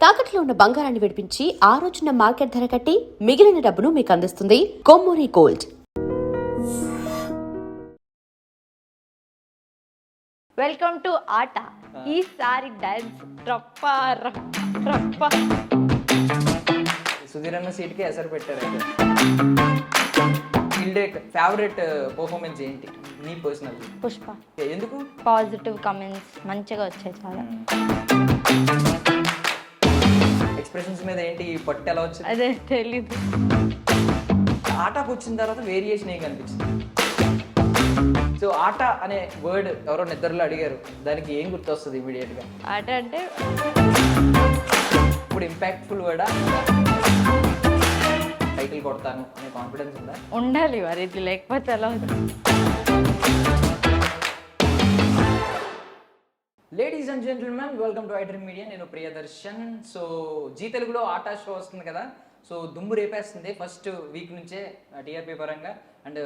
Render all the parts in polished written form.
తాకట్లో ఉన్న బంగారాన్ని విడిపించి ఆ రోజున మార్కెట్ ధర కట్టి మిగిలిన డబ్బును మీకు అందిస్తుంది కొమ్మూరి గోల్డ్. వెల్కమ్ టు ఆట. ఈసారి డాన్స్ రప్ప రప్ప రప్ప. సుధీర్ అన్న సీట్కి ఎసరు పెట్టారు. ఫేవరెట్ పర్ఫార్మెన్స్ ఏంటి నీ పర్సనల్? పుష్ప. ఎందుకు? పాజిటివ్ కమెంట్స్ మంచిగా వచ్చాయి చాలా. ఎక్స్ప్రెషన్స్ మీద ఏంటి పట్టు ఎలా వచ్చింది? అదే తెలీదు. ఆటకు వచ్చిన తర్వాత వేరియేషన్ ఏం కనిపించింది? సో ఆట అనే వర్డ్ ఎవరో నిద్రలో అడిగారు, దానికి ఏం గుర్తొస్తుంది ఇమీడియట్ గా? ఆట అంటే ఇప్పుడు ఇంపాక్ట్ఫుల్ వర్డా? టైటిల్ కొడతాను అనే కాన్ఫిడెన్స్ ఉందా? ఉండాలి మరి, ఇది లేకపోతే ఎలా అవుతుంది? Ladies and gentlemen, welcome to iDream Media. నేను ప్రియదర్శన్. సో జీ తెలుగులో ఆటా షో వస్తుంది కదా, సో దుమ్ము రేపేస్తుంది ఫస్ట్ వీక్ నుంచే టీఆర్పీ పరంగా అండ్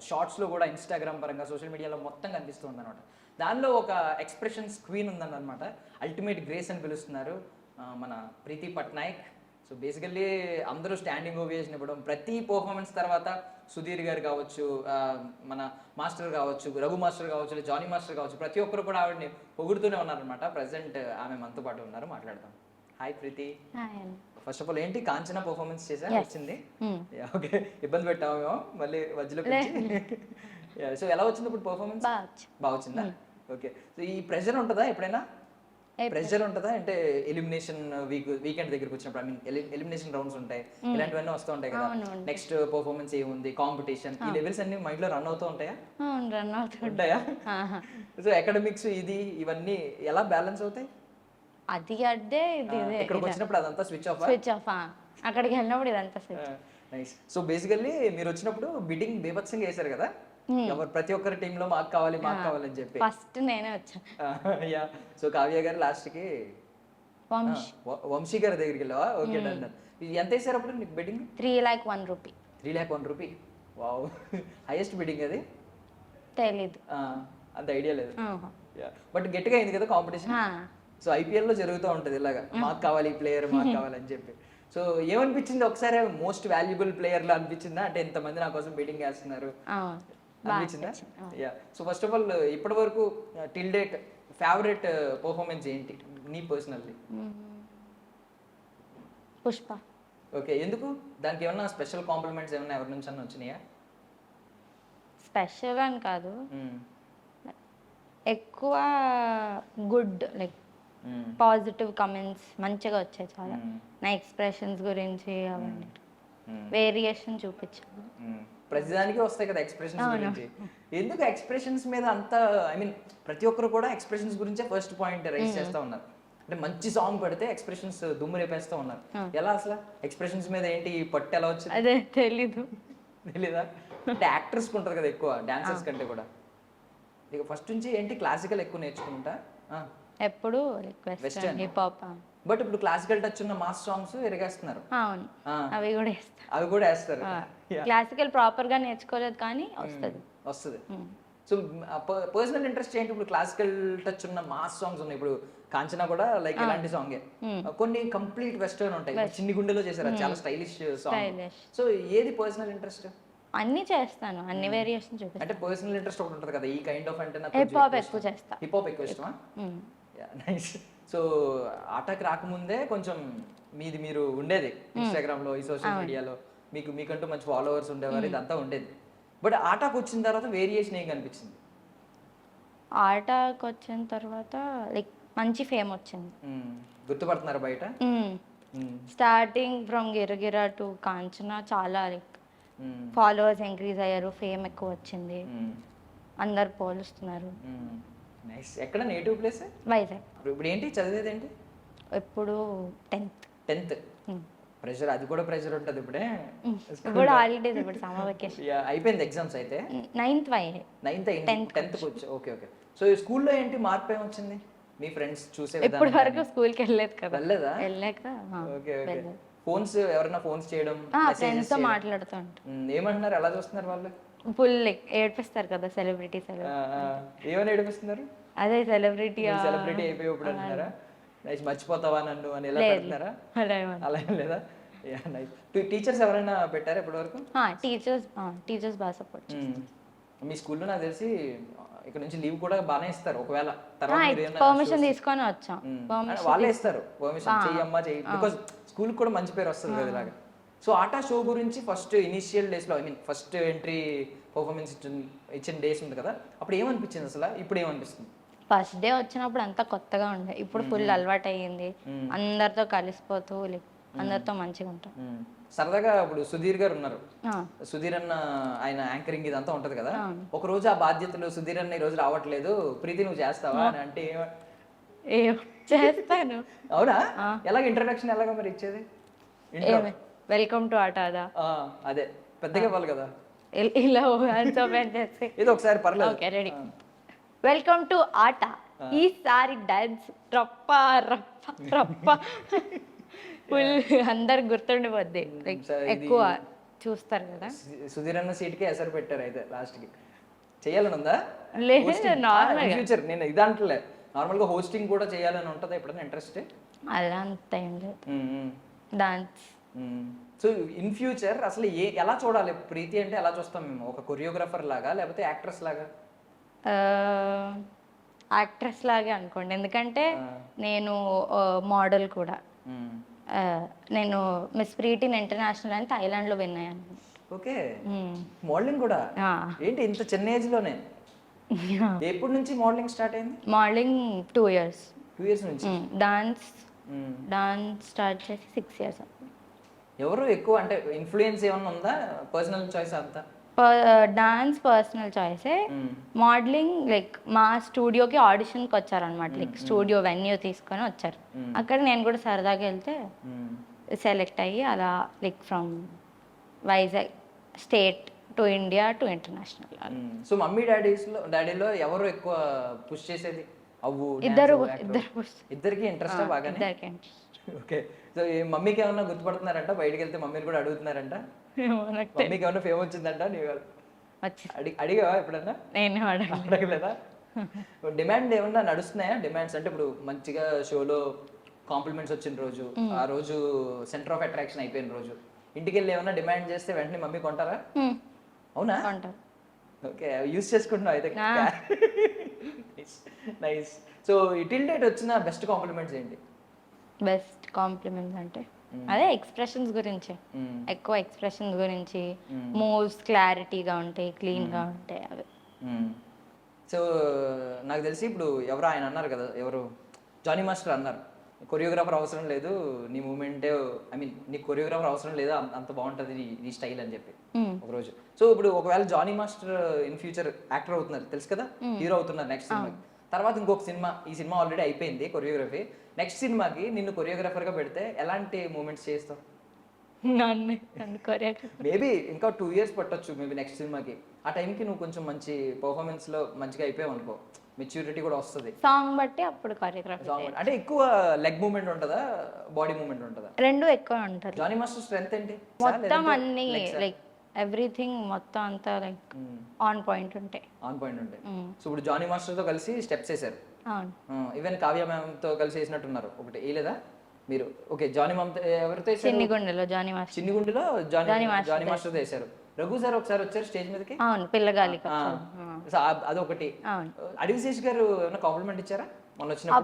షార్ట్స్లో కూడా ఇన్స్టాగ్రామ్ పరంగా సోషల్ మీడియాలో మొత్తం కనిపిస్తుంది అనమాట. దానిలో ఒక ఎక్స్ప్రెషన్స్ క్వీన్ ఉందన్నమాట. అల్టిమేట్ గ్రేస్ అని పిలుస్తున్నారు మన ప్రీతి పట్నాయక్. సో బేసికల్లీ అందరూ స్టాండింగ్ ఓవేషన్ ఇవ్వడం, ప్రతి పర్ఫార్మెన్స్ తర్వాత సుధీర్ గారు కావచ్చు, మన మాస్టర్ కావచ్చు, రఘు మాస్టర్ కావచ్చు, జానీ మాస్టర్ కావచ్చు, ప్రతి ఒక్కరు కూడా ఆవిడని పొగుడుతూనే ఉన్నారనమాట. ప్రజెంట్ ఆమె మనతో పాటు ఉన్నారు, మాట్లాడదాం. Hi Preethi. First of all ఏంటి కాంచనా పర్ఫార్మెన్స్ చేసా వచ్చింది? ఓకే, ఇబ్బంది పెట్టామేమో మళ్ళీ మధ్యలో. సో ఎలా వచ్చింది ఇప్పుడు పర్ఫార్మెన్స్? బాగా వచ్చిందా? ఓకే. సో ఈ ప్రెషర్ ఉంటుందా ఎప్పుడైనా? ప్రెషర్ ఉంటుందా అంటే ఎలిమినేషన్ వీకెండ్ దగ్గరికి వచ్చినప్పుడు? ఐ మీన్ ఎలిమినేషన్ రౌండ్స్ ఉంటాయి, ఇలాంటివన్నీ వస్తూ ఉంటాయి కదా. నెక్స్ట్ పర్ఫార్మెన్స్ ఏముంది, కాంపిటీషన్, ఈ లెవెల్స్ అన్ని మైండ్ లో రన్ అవుతూ ఉంటాయా? ఉంటాయా? సో అకాడమిక్స్ ఇది ఇవన్నీ ఎలా బ్యాలెన్స్ అవుతాయి? అది అంటే ఇక్కడికి వచ్చినప్పుడు అదంతా స్విచ్ ఆఫ్? అక్కడికి వెళ్ళినప్పుడు ఇదంతా నైస్. సో బేసికల్లీ మీరు వచ్చినప్పుడు బిడ్డింగ్ బీభత్సంగా వేశారు కదా, ఎవరు ప్రతి ఒక్కరి టీంలో మాకు కావాలి మాకు కావాలని చెప్పి. ఫస్ట్ నేనే వచ్చాను. యా. సో కావ్య గారు లాస్ట్ కి వంశీ గారి దగ్గరికి వెళ్ళావా? Okay done. ఎంత వేసారు అప్పుడు నీకు bidding? 3,01,000 rupee. 3,01,000 rupee. Wow, highest bidding అది? తెలీదు, అంత ఐడియా లేదు. బట్ గట్టిగా అయింది కదా కాంపిటీషన్. సో ఐపీఎల్ లో జరుగుతూ ఉంటది ఇలాగా, మాకు కావాలి ప్లేయర్ మాకు కావాలని చెప్పి. సో ఏమనిపించింది ఒకసారి, మోస్ట్ వాల్యుబుల్ ప్లేయర్ లో అనిపించిందా? అంటే ఎంతమంది నా కోసం బిడ్డింగ్ వేస్తున్నారు అనిపించిందా? Yeah. So first of all ఇప్పటి వరకు టిల్ డేట్ ఫేవరెట్ పర్ఫార్మెన్స్ ఏంటి నీ పర్సనల్లీ? పుష్ప. ఓకే, ఎందుకు? దానికి ఏమన్నా స్పెషల్ కాంప్లిమెంట్స్ ఏమన్నా ఎవరి నుంచి అన్న వచ్చినాయా? స్పెషల్ అని కాదు, ఎక్కువ గుడ్ లైక్ పాజిటివ్ కమెంట్స్ మంచిగా వచ్చాయి చాలా. నా ఎక్స్ప్రెషన్స్ గురించి అవన్నీ వేరియేషన్ చూపించాను. ప్రతిదానికి వస్తాయి కదా ఎక్స్ప్రెషన్స్ గురించి. ఎందుకు ఎక్స్ప్రెషన్స్ మీద అంత, ఐ మీన్ ప్రతి ఒక్కరు కూడా ఎక్స్ప్రెషన్స్ గురించే ఫస్ట్ పాయింట్ రైజ్ చేస్తూ ఉన్నారు. అంటే మంచి సాంగ్ పడితే ఎక్స్ప్రెషన్స్ దుమ్ము రేపేస్తూ ఉన్నారు. ఎలా అసలు ఎక్స్ప్రెషన్స్ మీద ఏంటి పట్టు ఎలా వచ్చింది? అదే తెలీదు. తెలీదా? అంటే యాక్టర్స్ ఉంటుంది కదా ఎక్కువ, డాన్సర్స్ కంటే కూడా. ఇక ఫస్ట్ నుంచి ఏంటి క్లాసికల్ ఎక్కువ నేర్చుకుంటా? ఎప్పుడు వెస్టర్న్ హిప్ హాప్. బట్ ఇప్పుడు క్లాసికల్ టచ్ ఉన్న మాస్ సాంగ్స్ ఎరగేస్తున్నారు. అవును, అవి కూడా వేస్తారు. క్లాసికల్ ప్రాపర్ గా నేర్చుకోలేదు కానీ వస్తుంది. సో పర్సనల్ ఇంట్రెస్ట్ ఏంటి? ఇప్పుడు క్లాసికల్ టచ్ ఉన్న మాస్ సాంగ్స్ ఉన్నాయి, ఇప్పుడు కాంచనా కూడా లైక్ ఇలాంటి సాంగే. కొన్ని కంప్లీట్ వెస్టర్న్ ఉంటాయి, చిన్ని గుండెలో చేశారు, చాలా స్టైలిష్ సాంగ్. సో ఏది పర్సనల్ ఇంట్రెస్ట్? అన్ని చేస్తాను, అన్ని వేరియేషన్ చూపిస్తాను. అంటే పర్సనల్ ఇంట్రెస్ట్ ఒకటి ఉంటుంది కదా, ఈ కైండ్ ఆఫ్ అంటే నాకు హిప్ హాప్ ఎక్కువ చేస్తా. హిప్ హాప్ ఎక్కువ ఇష్టమా? నైస్. సో ఆటకి రాకముందే కొంచెం మీరు ఉండేది ఇన్స్టాగ్రామ్ లో, ఈ సోషల్ మీడియాలో మీకంటూ మంచి ఫాలోవర్స్ ఉండేవారు, ఇదంతా ఉండేది. బట్ ఆటకు వచ్చిన తర్వాత వేరియేషన్ ఏం కనిపించింది? ఆటకు వచ్చిన తర్వాత లైక్ మంచి ఫేమ్ వచ్చింది. గుర్తుపడుతున్నారు బయట? స్టార్టింగ్ ఫ్రమ్ గిరగిరా టు కాంచనా చాలా లైక్ ఫాలోవర్స్ ఇంక్రీజ్ అయ్యారు, ఫేమ్ ఎక్కువ వచ్చింది, అందరు పోలుస్తున్నారు. నైస్. ఎక్కడ నేటివ్ ప్లేస్? వైజాగ్. ఇప్పుడు ఏంటి చదివేది ఏంటి? ఎప్పుడు 10th. ప్రెషర్, అది కూడా ప్రెషర్ ఉంటుంది ఇప్పుడే. ఇప్పుడు హాలిడేస్, ఇప్పుడు సమ్మర్ వెకేషన్ అయిపోయింది. ఎగ్జామ్స్ అయితే 9th 10th వచ్చి. ఓకే. సో ఈ స్కూల్లో ఏంటి మార్పు ఏమొచ్చింది? మీ ఫ్రెండ్స్ చూసే ఇప్పటి వరకు స్కూల్కి వెళ్ళలేదు కదా. వెళ్ళాక ఓకే. ఫోన్స్ ఎవరైనా ఫోన్స్ చేయడం, ఫ్రెండ్స్ తో మాట్లాడుతూ ఉంటారు. ఏమంటున్నారు, ఎలా చూస్తున్నారు వాళ్ళు? ఫుల్ ఏడిపిస్తారు కదా సెలబ్రిటీస్. ఏమని ఏడిపిస్తున్నారు? అదే సెలబ్రిటీ అయిపోయి ఇప్పుడు అంటున్నారా? నైస్. మర్చిపోతావా నన్ను అని ఎలా లేదు. పెడతారా? అలా ఏమన్నా. అలా ఏం లేదా? నైస్. టీచర్స్ ఎవరైనా పెట్టారా ఇప్పటి వరకు? టీచర్స్ బాగా సపోర్ట్ మీ స్కూల్లో నాకు తెలిసి ఇక్కడ నుంచి లీవ్ కూడా బాగానే ఇస్తారు ఒకవేళ తర్వాత మీరు ఏమైనా పర్మిషన్ తీసుకొని వచ్చాం. వాళ్ళే ఇస్తారు పర్మిషన్, చెయ్యమ్మా చెయ్యి, బికాస్ స్కూల్ కూడా మంచి పేరు వస్తుంది కదా ఇలాగా. సో ఆటా షో గురించి ఫస్ట్ ఇనిషియల్ డేస్లో, I mean first entry performance ఇచ్చిన డేస్ ఉంది కదా, అప్పుడు ఏమనిపించింది అసలు, ఇప్పుడు ఏమనిపిస్తుంది? ఫస్ట్ డే వచ్చినప్పుడు అంతా కొత్తగా ఉండే, ఇప్పుడు ఫుల్ అలవాటు అయ్యింది. అందరితో కలిసిపోతూ అందరితో మంచిగా ఉంటాం. సరదాగా ఇప్పుడు సుధీర్ గారు ఉన్నారు, సుధీర్ అన్న ఆయన యాంకరింగ్ ఇదంతా ఉంటది కదా, ఒక రోజు ఆ బాధ్యతలు సుధీర్ అన్న ఈ రోజు రావట్లేదు, ప్రీతి నువ్వు చేస్తావా అని అంటే చేస్తాను. అవునా? ఎలాగ ఇంట్రడక్షన్ ఎలాగ మరి ఇచ్చేది? వెల్కమ్ టు ఆటాదా, అదే పెద్దగా ఇవ్వాలి కదా, ఇలా చేసి ఇది ఒకసారి పర్లేదు. Okay ready. వెల్కమ్ టు ఆట, ఈసారి డాన్స్ రప్ప రప్ప రప్ప ఫుల్ అందరు గుర్తుండిపోద్ది, ఎక్కువ చూస్తారు కదా. సుధీర్ అన్న సీట్ కి ఎసరు పెట్టారు అయితే లాస్ట్ కి. చెయ్యాలని ఉందా? లేదు, నార్మల్ ఫ్యూచర్ నేను ఇదంటలే, నార్మల్ గా హోస్టింగ్ కూడా చేయాలని ఉంటదా ఎప్పుడైనా ఇంట్రెస్ట్? అలా అంత ఏం లేదు. డాన్స్. సో ఇన్ ఫ్యూచర్ అసలు ఎలా చూడాలి ప్రీతి అంటే? ఎలా చూస్తాం మేము? ఒక కొరియోగ్రాఫర్ లాగా లేకపోతే యాక్ట్రెస్ లాగా? యాక్ట్రెస్ లాగే అనుకోండి, ఎందుకంటే నేను మోడల్ కూడా. నేను మిస్ ప్రీతి ఇంటర్నేషనల్ అని థాయిలాండ్ లో విన్ అయ్యాను. ఓకే, మోడలింగ్ కూడా ఏంటి ఇంత చిన్న ఏజ్ లోనే? ఎప్పటి నుంచి మోడలింగ్ స్టార్ట్ అయింది? Modelling 2 years. 2 years నుంచి. డాన్స్ స్టార్ట్ చేసి 6 years. ఎవరు ఎక్కువ అంటే ఇన్ఫ్లుయెన్స్ ఏమన్నా ఉందా? పర్సనల్ చాయిస్ అంతా? డాన్స్ పర్సనల్ చాయిసే. మోడలింగ్ లైక్ మా స్టూడియోకి ఆడిషన్కి వచ్చారనమాట, లైక్ స్టూడియో వెన్యూ తీసుకొని వచ్చారు. అక్కడ నేను కూడా సరదాగా వెళ్తే సెలెక్ట్ అయ్యి అలా like from Vizag state to India to international. So mummy డాడీలో ఎవరు ఎక్కువ పుష్ చేసేది? అవ్వు ఇద్దరికి ఇంట్రెస్ట్ బాగానే? ఇద్దరికి ఇంట్రెస్ట్. ఓకే. సో మమ్మీకి ఏమన్నా గుర్తుపడుతున్నారంట? బయటకు వెళ్తే మమ్మీని కూడా అడుగుతున్నారంట? మమ్మీకి ఏమన్నా ఫేమ్ వచ్చిందంట? అడిగావా ఎప్పుడన్నా? నేను అడగలేదా? డిమాండ్ ఏమన్నా నడుస్తున్నాయా? డిమాండ్స్ అంటే ఇప్పుడు మంచిగా షోలో కాంప్లిమెంట్స్ వచ్చిన రోజు, ఆ రోజు సెంటర్ ఆఫ్ అట్రాక్షన్ అయిపోయిన రోజు, ఇంటికి వెళ్ళి ఏమన్నా డిమాండ్ చేస్తే వెంటనే మమ్మీ కొంటారా? అవునా? ఓకే, యూస్ చేసుకుంటున్నావు అయితే. నైస్. సో టిల్ డేట్ వచ్చిన బెస్ట్ కాంప్లిమెంట్స్ ఏంటి? బెస్ట్ కాంప్లిమెంట్స్ అంటే అదే ఎక్స్ప్రెషన్స్ గురించి, ఎక్కువ ఎక్స్ప్రెషన్స్ గురించి. మూవ్స్ క్లారిటీగా ఉంటాయి, క్లీన్గా ఉంటాయి అవి. సో నాకు తెలిసి ఇప్పుడు ఎవరు ఆయన అన్నారు కదా, ఎవరు జానీ మాస్టర్ అన్నారు, కొరియోగ్రాఫర్ అవసరం లేదు, నీ మూమెంటే, ఐ మీన్ నీ కొరియోగ్రాఫర్ అవసరం లేదు, అంత బాగుంటుంది నీ స్టైల్ అని చెప్పి ఒకరోజు. సో ఇప్పుడు ఒకవేళ Jani master in future actor అవుతున్నారు తెలుసు కదా, హీరో అవుతున్నారు నెక్స్ట్ సినిమాకి, తర్వాత ఇంకొక సినిమా, ఈ సినిమా ఆల్రెడీ అయిపోయింది కొరియోగ్రఫీ, నెక్స్ట్ సినిమాకి నిన్ను కొరియోగ్రాఫర్గా పెడితే ఎలాంటి మూమెంట్స్ చేస్తావు? మేబీ ఇంకా 2 years పట్టొచ్చు మేబీ నెక్స్ట్ సినిమాకి. ఆ టైంకి నువ్వు కొంచెం మంచి పర్ఫార్మెన్స్ లో మంచిగా అయిపోయావు అనుకో, మెచ్యూరిటీ కూడా వస్తుంది. సాంగ్ బట్టి అప్పుడు కొరియోగ్రఫీ. అంటే ఎక్కువ లెగ్ మూవ్మెంట్ ఉంటుందా, బాడీ మూవ్మెంట్ ఉంటుందా? రెండు ఎక్కువ ఉంటుంది. జానీ మాస్టర్ స్ట్రెంగ్త్ ఏంటి? మొత్తం అన్ని లైక్ ఎవ్రీథింగ్ మొత్తం అంతా లైక్ ఆన్ పాయింట్ ఉంటాయి. ఆన్ పాయింట్ ఉంటాయి. సో ఇప్పుడు జానీ మాస్టర్ తో కలిసి స్టెప్స్ వేసారు. అవును. ఈవెన్ కావ్య మ్యామ్ తో కలిసి వేసినట్టున్నారు ఒకటి, వేయలేదా మీరు? ఓకే, జానీ మ్యామ్ ఎవరితో వేసారు? చిన్నిగుండెలో జానీ మాస్టర్. చిన్నిగుండెలో జానీ మాస్టర్ తో వేసారు. రఘు సార్ ఒకసారి వచ్చారు స్టేజ్ మీదకి. అవును, పిల్లగాలి. అదొకటి. అడివిశేష్ గారు ఏమైనా కాంప్లిమెంట్ ఇచ్చారా మొన్న వచ్చినప్పుడు?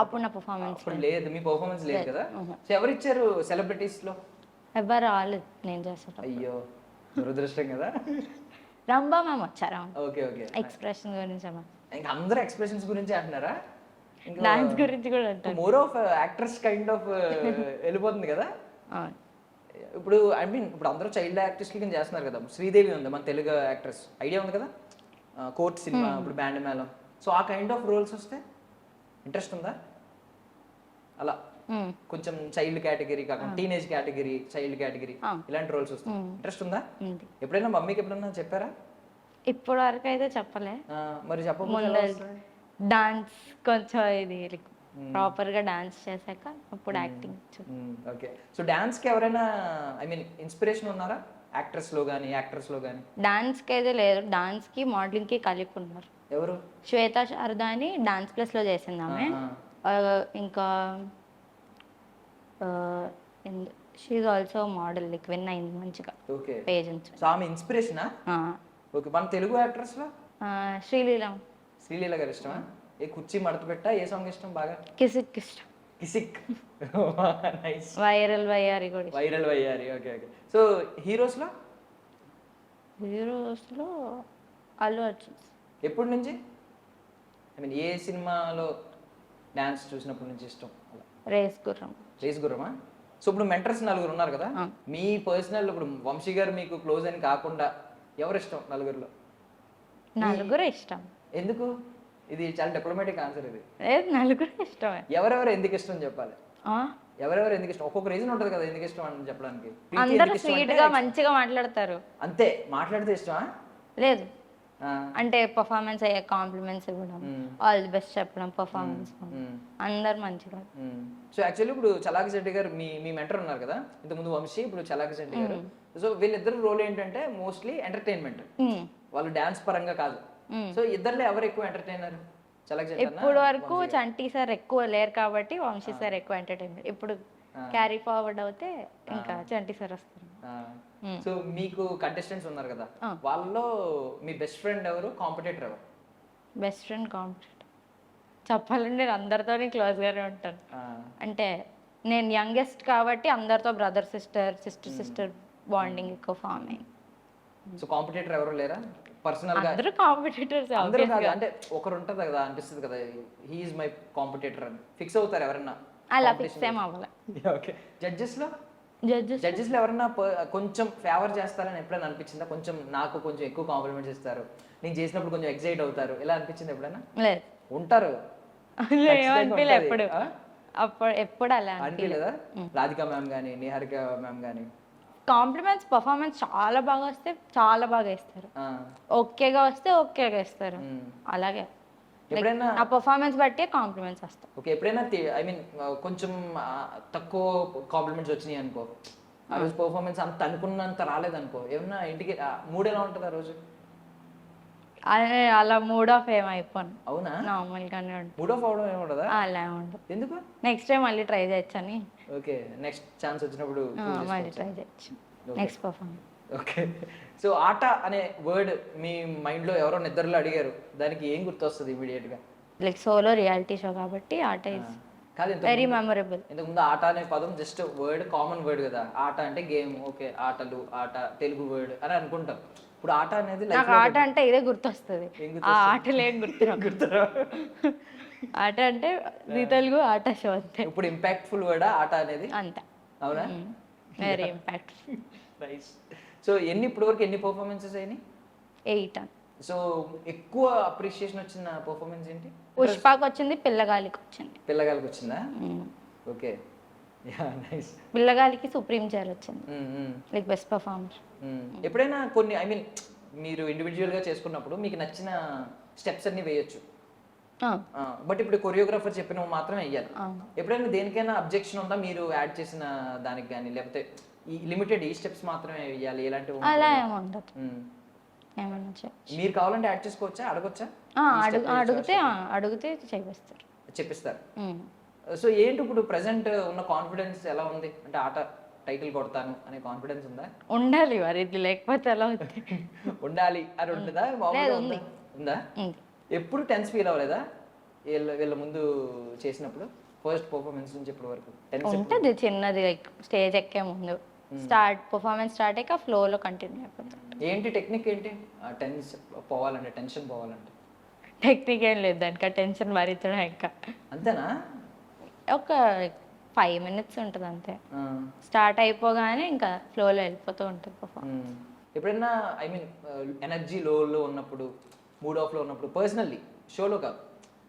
అప్పుడు నా పర్ఫార్మెన్స్ లేదు, మీ పర్ఫార్మెన్స్ లేదు కదా. సో ఎవరు ఇచ్చారు సెలబ్రిటీస్ లో? ఎవరు రాలేదు నేను చేస్తాను. అయ్యో, దురదృష్టం కదా. రంభా మ్యామ్ వచ్చారా? Okay okay. ఎక్స్ప్రెషన్ గురించి ఇంకా అందరూ ఎక్స్ప్రెషన్స్ గురించి అంటున్నారా? డాన్స్ గురించి కూడా అంటారు. More of actress kind of వెళ్ళిపోతుంది కదా ఇప్పుడు. ఐ మీన్ ఇప్పుడు అందరూ చైల్డ్ ఆర్టిస్టులు కింద చేస్తున్నారు కదా. శ్రీదేవి ఉంది మన తెలుగు యాక్ట్రెస్, ఐడియా ఉంది కదా, కోర్ట్ సినిమా, ఇప్పుడు బ్యాండ్ మేళం. సో ఆ కైండ్ ఆఫ్ రోల్స్ వస్తే ఇంట్రెస్ట్ ఉందా? అలా కొంచెం చైల్డ్ కేటగిరీ కాకుండా టీనేజ్ కేటగిరీ, చైల్డ్ కేటగిరీ, ఇలాంటి రోల్స్ వస్తాయి, ఇంట్రెస్ట్ ఉందా? ఎప్పుడైనా మమ్మీకి ఎప్పుడైనా చెప్పారా? ఇప్పటి వరకు అయితే చెప్పలే. మరి చెప్పకుండా డాన్స్ కొంచెం ఇది ప్రాపర్ గా డాన్స్ చేశాక అప్పుడు యాక్టింగ్. ఓకే. సో డాన్స్ కి ఎవరైనా ఐ మీన్ ఇన్స్పిరేషన్ ఉన్నారా యాక్ట్రెస్ లో గానీ యాక్టర్స్ లో గానీ? డాన్స్ కి అయితే లేదు, డాన్స్ కి మోడలింగ్ కి కలిపి ఉన్నారు. ఎవరు? శ్వేత శారదా అని డాన్స్ ప్లస్ లో చేసింది ఆమె. ఇంకా she also model like win అయింది మంచిగా ఓకే. పేజెంట్స్. సో ఆమె ఇన్స్పిరేషనా? ఓకే. మన తెలుగు యాక్ట్రెస్లో శ్రీలీలం. శ్రీలీల గారు ఇష్టమా? ఏ కుర్చీ మడత పెట్టా ఏ సాంగ్ ఇష్టం బాగా? కిసిక్ ఇష్టం. కిసిక్. నైస్. వైరల్ వయ్యారి కూడా ఇష్టం. వైరల్ వయ్యారి. Okay okay. సో హీరోస్లో హీరోస్లో అల్లు అర్జున్. ఎప్పటి నుంచి ఐ మీన్ ఏ సినిమాలో డాన్స్ చూసినప్పటి నుంచి ఇష్టం? రేస్ గుర్రం. రేస్ గుర్రమా? సో ఇప్పుడు మెంటర్స్ నలుగురు ఉన్నారు కదా, మీ పర్సనల్ ఇప్పుడు వంశీ గారు మీకు క్లోజ్ అని కాకుండా ఎవరు ఇష్టం నలుగురిలో? నలుగురు ఇష్టం. ఎందుకు? ఇది చాలా డిప్లొమాటిక్ ఆన్సర్ ఇది. లేదు, నలుగురు ఇష్టమే. ఎవరెవరు ఎందుకు ఇష్టం చెప్పాలి. ఆ? ఎవరెవరు ఎందుకు ఇష్టం? ఒక్కొక్క రీజన్ ఉంటుంది కదా ఎందుకు ఇష్టం అని చెప్పడానికి. అందరూ స్వీట్ గా మంచిగా మాట్లాడతారు. అంతే మాట్లాడితే ఇష్టమా? లేదు, అంటే పర్ఫార్మెన్స్ అయ్యే కాంప్లిమెంట్స్ ఇవ్వడం, ఆల్ ది బెస్ట్ చెప్పడం, పర్ఫార్మెన్స్ అందరు మంచిగా. సో యాక్చువల్లీ ఇప్పుడు చలాకి శెట్టి గారు మీ మెంటర్ ఉన్నారు కదా, ఇంతకుముందు వంశీ, ఇప్పుడు చలాకి శెట్టి గారు. సో వీళ్ళిద్దరు రోల్ ఏంటంటే మోస్ట్లీ ఎంటర్టైన్మెంట్, వాళ్ళు డాన్స్ పరంగా కాదు. సో ఇద్దరులో ఎవరు ఎక్కువ ఎంటర్టైనర్? చలాకి శెట్టి ఇప్పుడు వరకు చంటి సార్ ఎక్కువ లేరు కాబట్టి వంశీ సార్ ఎక్కువ ఎంటర్టైన్మెంట్. ఇప్పుడు క్యారీ ఫార్వర్డ్ అవుతే ఇంకా చంటి సార్ వస్తారు. సో మీకు కంటెస్టెంట్స్ ఉన్నారు కదా, వాళ్ళలో మీ బెస్ట్ ఫ్రెండ్ ఎవరు, కాంపిటేటర్ ఎవరు? బెస్ట్ ఫ్రెండ్ కాంపిటేటర్ చెప్పాలంటే నేను అందరితో క్లోజ్గానే ఉంటాను. అంటే నేను యంగెస్ట్ కాబట్టి అందరితో బ్రదర్ సిస్టర్ సిస్టర్ బాండింగ్ ఎక్కువ ఫామ్ అయింది. సో కాంపిటేటర్ ఎవరు లేరా పర్సనల్ గా? అందరూ కాంపిటేటర్స్. అందరూ కాదు, అంటే ఒకరు ఉంటది కదా, అనిపిస్తుంది కదా హీ ఈజ్ మై కాంపిటేటర్ అని. ఫిక్స్ అవుతారు ఎవరన్నా? అలా ఫిక్స్ ఏం అవ్వాలి. ఓకే. జడ్జెస్ లో జడ్జెస్ లో ఎవరన్నా కొంచెం ఫేవర్ చేస్తారని ఎప్పుడైనా అనిపించిందా? కొంచెం నాకు కొంచెం ఎక్కువ కాంప్లిమెంట్స్ ఇస్తారు, నేను చేసినప్పుడు కొంచెం ఎక్సైట్ అవుతారు, ఇలా అనిపించింది ఎప్పుడైనా? లేదు, ఉంటారు. అనిపించలే ఎప్పుడు. అప్పుడు ఎప్పుడు అలా అనిపించలేదా? రాధికా మ్యామ్ కానీ నిహారిక మ్యామ్ కానీ కాంప్లిమెంట్స్ పర్ఫార్మెన్స్ చాలా బాగా వస్తే చాలా బాగా ఇస్తారు, ఓకేగా వస్తే ఓకేగా ఇస్తారు. అలాగే ఎప్పుడైనా ఆ పర్ఫార్మెన్స్ బట్టి కాంప్లిమెంట్స్ వస్తాయి. ఓకే. ఎప్పుడైనా ఐ మీన్ కొంచెం తక్కువ కాంప్లిమెంట్స్ వచ్చినాయి అనుకో, ఆ రోజు పర్ఫార్మెన్స్ అంత అనుకున్నంత రాలేదనుకో, ఏమన్నా ఇంటికి మూడ్ ఎలా ఉంటుంది ఆ రోజు? అలా మూడ్ ఆఫ్ ఏమైపోను. అవునా? నార్మల్ గానే ఉంటుంది. మూడ్ ఆఫ్ అవడం ఏముండదా? అలా ఉండదు. ఎందుకు? నెక్స్ట్ టైం మళ్ళీ ట్రై చేయొచ్చు అని. ఓకే. నెక్స్ట్ ఛాన్స్ వచ్చినప్పుడు మళ్ళీ ట్రై చేయొచ్చు నెక్స్ట్ పర్ఫార్మెన్స్. ఓకే. సో ఆట అనే వర్డ్ మీ మైండ్ లో ఎవరో నిద్రలో అడిగారు, దానికి ఏం గుర్తొస్తుంది ఇమీడియట్ గా? లైక్ సోలో రియాలిటీ షో కాబట్టి ఆట ఇస్ కాదు, వెరీ మెమరబుల్. ఇంతకుముందు ఆట అనే పదం జస్ట్ వర్డ్, కామన్ వర్డ్ కదా. ఆట అంటే గేమ్, ఓకే, ఆటలు, ఆట తెలుగు వర్డ్ అని అనుకుంటాం. ఇప్పుడు ఆట అనేది నాకు ఆట అంటే ఇదే గుర్తొస్తుంది, ఆ ఆటలు ఏం గుర్తురా. ఆట అంటే తెలుగు ఆట షో అంతే. ఇప్పుడు ఇంపాక్ట్ఫుల్ వర్డ్ ఆట అనేది అంతే. అవునా? Very impactful. నైస్. సో ఇప్పటి వరకు ఎన్ని పర్ఫార్మెన్సెస్ అయినాయి? 8. సో ఎక్కువ అప్రిషియేషన్ వచ్చిన పర్ఫార్మెన్స్ ఏంటి? పుష్పకి వచ్చింది, పిల్లగాలికి వచ్చింది. పిల్లగాలికి వచ్చిందా? ఓకే. Yeah, nice. పిల్లగాలికి సుప్రీం చైర్ వచ్చింది లైక్ బెస్ట్ పర్ఫార్మర్. ఎప్పుడైనా కొన్ని ఐ మీన్ మీరు ఇండివిజువల్ గా చేసుకున్నప్పుడు మీకు నచ్చిన స్టెప్స్ అన్ని వేయొచ్చు, బట్ ఇప్పుడు కొరియోగ్రాఫర్ చెప్పినవి మాత్రమే వేయాలి. ఎప్పుడైనా దేనికైనా అబ్జెక్షన్ ఉందా మీరు యాడ్ చేసిన దానికి కానీ, లేకపోతే ఈ లిమిటెడ్ ఈ స్టెప్స్ మాత్రమే వేయాలి ఇలాంటివి? అలా ఏముండదు, మీరు కావాలంటే యాడ్ చేసుకోవచ్చా, అడగొచ్చా? అడిగితే చేపిస్తారు, చెప్పిస్తారు. సో ఏంటి ఇప్పుడు ప్రెసెంట్ ఉన్న కాన్ఫిడెన్స్ ఎలా ఉంది? అంటే ఆట టైటిల్ కొడతాను అనే కాన్ఫిడెన్స్ ఉందా? ఉండాలి మరి, ఇది లేకపోతే ఎలా ఉండాలి అని ఉంటుందా? ఉందా? ఎప్పుడు టెన్స్ ఫీల్ అవ్వలేదా వీళ్ళ ముందు చేసినప్పుడు? ఫస్ట్ పర్ఫార్మెన్స్ నుంచి ఇప్పటి వరకు ఉంటుంది చిన్నది, స్టేజ్ ఎక్కే ముందు పర్ఫార్మెన్స్ స్టార్ట్ అయ్యాక ఫ్లోలో కంటిన్యూ అయిపోతుంది. ఏంటి టెక్నిక్ ఏంటి పోవాలంటే, టెన్షన్ పోవాలంటే? టెక్నిక్ ఏం లేదు దానికి, టెన్షన్ భరించడం ఇంకా అంతేనా? ఒక 5 minutes ఉంటుంది అంతే, స్టార్ట్ అయిపోగానే ఇంకా ఫ్లోలో వెళ్ళిపోతూ ఉంటుంది పర్ఫార్మెన్స్. ఎప్పుడైనా ఐ మీన్ ఎనర్జీ లోలో ఉన్నప్పుడు, మూడ్ ఆఫ్లో ఉన్నప్పుడు, పర్సనల్లీ షోలో కాదు,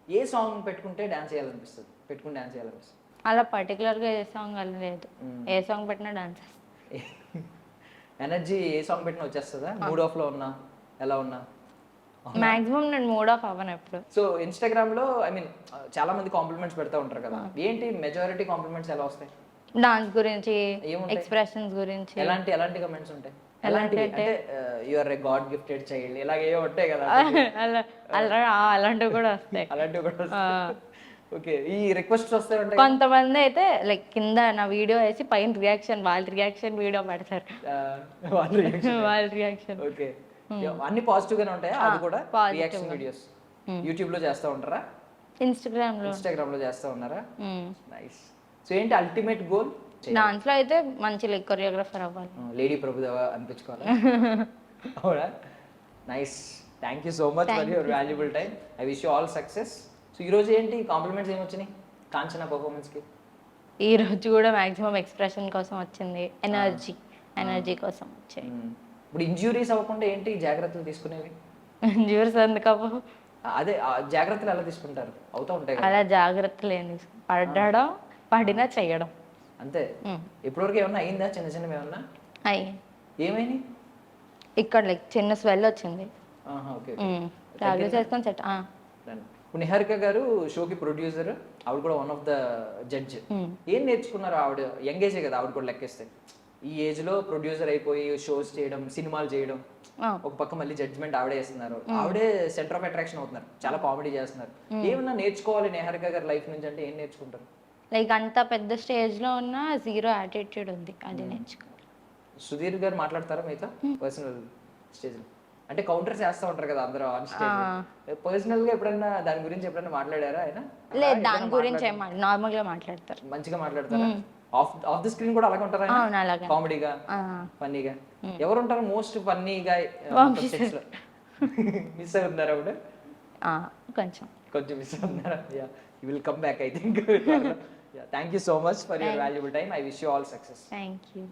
ఏ సాంగ్ పెట్టుకుని డాన్స్ చేయాలనిపిస్తుంది? అలా పర్టికులర్గా ఏ సాంగ్ అలా లేదు, ఏ సాంగ్ పెట్టినా డాన్స్. ఎనర్జీ ఏ సాంగ్ పెట్టినా వచ్చేస్తుందా? మూడ్ ఆఫ్లో ఉన్నా, ఎలా ఉన్నా? మాక్సిమం నేను మూడ్ ఆఫ్ అవ్వను ఎప్పుడు. సో ఇన్స్టాగ్రామ్ లో ఐ మీన్ చాలా మంది కాంప్లిమెంట్స్ పెడతా ఉంటారు కదా, ఏంటి మెజారిటీ కాంప్లిమెంట్స్ ఎలా వస్తాయి? డాన్స్ గురించి, ఎక్స్ప్రెషన్స్ గురించి. ఎలాంటి కమెంట్స్ ఉంటాయి? అంటే you are a god gifted child, ఇలాగే ఉంటాయి కదా. అలాంటివి కూడా వస్తాయి. అలాంటివి కూడా ఓకే, ఈ రిక్వెస్ట్ వస్తే ఉంటాయి కొంతమంది అయితే లైక్ కింద నా వీడియో వేసి పైన రియాక్షన్ వాళ్ళ రియాక్షన్ వీడియో పెడతారు. వాళ్ళ రియాక్షన్ ఓకే, అన్ని పాజిటివ్ గానే ఉంటాయా? అది కూడా positive రియాక్షన్ వీడియోస్ యూట్యూబ్ లో చేస్తా ఉంటారా? ఇన్స్టాగ్రామ్ లో చేస్తా ఉన్నారా? నైస్. సో ఏంటి అల్టిమేట్ గోల్? డాన్స్ లో అయితే మంచి లైక్ కొరియోగ్రాఫర్ అవ్వాలి. లేడీ ప్రభుదేవ అనిపించుకోవాలి. అవునా? Nice. Thank you so much for your valuable time. I wish you all success. So ఈ రోజు ఏంటి కాంప్లిమెంట్స్ ఏమొచ్చినాయి కాంచనా పర్ఫార్మెన్స్ కి? ఈ రోజు కూడా మాక్సిమం ఎక్స్ప్రెషన్ కోసం వచ్చింది, ఎనర్జీ కోసం వచ్చాయి. ఇప్పుడు ఇంజ్యూరీస్ అవ్వకుండా ఏంటి జాగ్రత్తలు తీసుకునేవి? జ్యూర్స్ అందుకప్పు అదే ఆ జాగ్రత్తలు ఎలా తీసుకుంటారు? అవుతా ఉంటాయి కదా. అలా జాగ్రత్తలు ఏం తీసుకో, పడడం పడినా చెయ్యడం అంతే. ఇప్పటివరకు ఏమన్నా అయిందా? చిన్న చిన్నవి ఏమన్నా అయ్యి ఏమైంది? ఇక్కడ లైక్ చిన్న స్వెల్ వచ్చింది, ఓకే. టాబ్లెట్స్ వేసుకొని సెట్. ఇప్పుడు నిహారిక గారు షోకి ప్రొడ్యూసర్, ఆవిడ కూడా వన్ ఆఫ్ ద జడ్జ్. ఏం నేర్చుకున్నారు? ఆవిడ యంగ్ ఏజే కదా, ఆవిడ కూడా లెక్కేస్తే ఈ ఏజ్ లో ప్రొడ్యూసర్ అయిపోయి షోస్ చేయడం, సినిమాలు చేయడం, ఒక పక్క మళ్ళీ జడ్జ్మెంట్ ఆవిడే చేస్తున్నారు, ఆవిడే సెంటర్ ఆఫ్ అట్రాక్షన్ అవుతున్నారు, చాలా కామెడీ చేస్తున్నారు. ఏమన్నా నేర్చుకోవాలి నిహారిక గారి లైఫ్ నుంచి అంటే ఏం నేర్చుకుంటారు? లైక్ అంత పెద్ద స్టేజ్ లో ఉన్న జీరో యాటిట్యూడ్ ఉంది, అది నేర్చుకోవాలి. సుధీర్ గారు మాట్లాడతారా మీతో పర్సనల్ స్టేజ్ లో? అంటే కౌంటర్స్ చేస్తూ ఉంటారు కదా అందరూ ఆన్ స్టేజ్. పర్సనల్ గా ఎప్పుడన్నా దాని గురించి ఎప్పుడన్నా మాట్లాడారా ఆయన? లేదు, దాని గురించి నార్మల్ గా మాట్లాడతారు, మంచిగా మాట్లాడతారా? ఆఫ్ ది స్క్రీన్ కూడా అలాగే ఉంటారా? కామెడీగా, ఫన్నీగా? ఎవరు ఉంటారు మోస్ట్ ఫన్నీగా సెట్స్ లో? మిస్ అవుతున్నారా అప్పుడు? కొంచెం మిస్ అవుతున్నారా? Yeah, you will come back I think. Thank you so much for your valuable time. I wish you all success. Thank you.